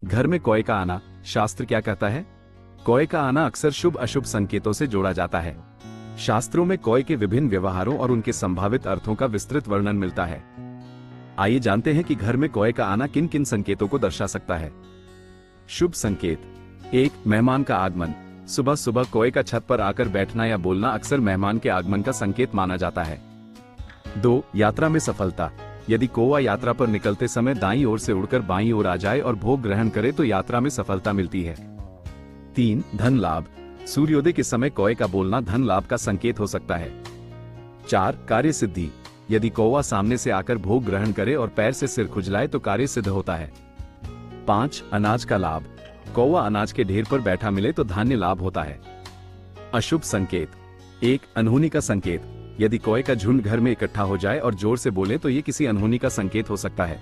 घर में कौए का आना, शास्त्र क्या कहता है? कौए का आना अक्सर शुभ अशुभ संकेतों से जोड़ा जाता है। शास्त्रों में कौए के विभिन्न व्यवहारों और उनके संभावित अर्थों का विस्तृत वर्णन मिलता है। आइए जानते हैं कि घर में कौए का आना किन किन संकेतों को दर्शा सकता है। शुभ संकेत। 1. मेहमान का आगमन। सुबह सुबह कौए का छत पर आकर बैठना या बोलना अक्सर मेहमान के आगमन का संकेत माना जाता है। 2. यात्रा में सफलता। यदि कौवा यात्रा पर निकलते समय दाईं ओर से उड़कर बाईं ओर आ जाए और भोग ग्रहण करे तो यात्रा में सफलता मिलती है। 3. धन लाभ। सूर्योदय के समय कौए का बोलना धन लाभ का संकेत हो सकता है। 4. कार्य सिद्धि। यदि कौवा सामने से आकर भोग ग्रहण करे और पैर से सिर खुजलाए तो कार्य सिद्ध होता है। 5. अनाज का लाभ। कौवा अनाज के ढेर पर बैठा मिले तो धान्य लाभ होता है। अशुभ संकेत। 1. अनहोनी का संकेत। यदि कौए का झुंड घर में इकट्ठा हो जाए और जोर से बोले तो ये किसी अनहोनी का संकेत हो सकता है।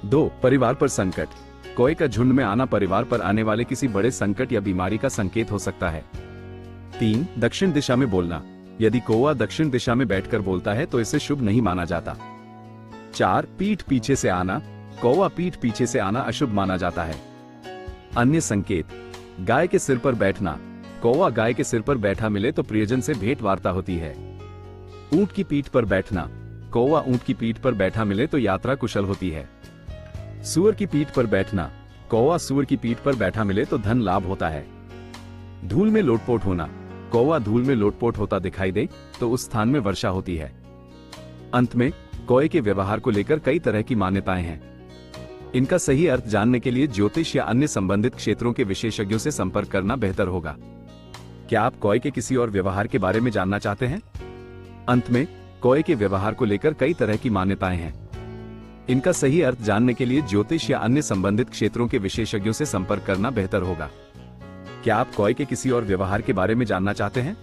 2. परिवार पर संकट। कौए का झुंड में आना परिवार पर आने वाले किसी बड़े संकट या बीमारी का संकेत हो सकता है। 3. दक्षिण दिशा में बोलना। यदि कौवा दक्षिण दिशा में बैठकर बोलता है तो इसे शुभ नहीं माना जाता। 4. पीठ पीछे से आना। कौवा पीठ पीछे से आना अशुभ माना जाता है। अन्य संकेत। गाय के सिर पर बैठना। कौवा गाय के सिर पर बैठा मिले तो प्रियजन से भेंट वार्ता होती है। ऊंट की पीठ पर बैठना। कौवा ऊंट की पीठ पर बैठा मिले तो यात्रा कुशल होती है। सूअर की पीठ पर बैठना। कौवा सूअर की पीठ पर बैठा मिले तो धन लाभ होता है। धूल में लोटपोट होना। कौवा धूल में लोटपोट होता दिखाई दे तो उस स्थान में वर्षा होती है। अंत में कौए के व्यवहार को लेकर कई तरह की मान्यताएं हैं। इनका सही अर्थ जानने के लिए ज्योतिष या अन्य संबंधित क्षेत्रों के विशेषज्ञों से संपर्क करना बेहतर होगा। क्या आप कौए के किसी और व्यवहार के बारे में जानना चाहते हैं? अंत में कौए के व्यवहार को लेकर कई तरह की मान्यताएं हैं। इनका सही अर्थ जानने के लिए ज्योतिष या अन्य संबंधित क्षेत्रों के विशेषज्ञों से संपर्क करना बेहतर होगा। क्या आप कौए के किसी और व्यवहार के बारे में जानना चाहते हैं?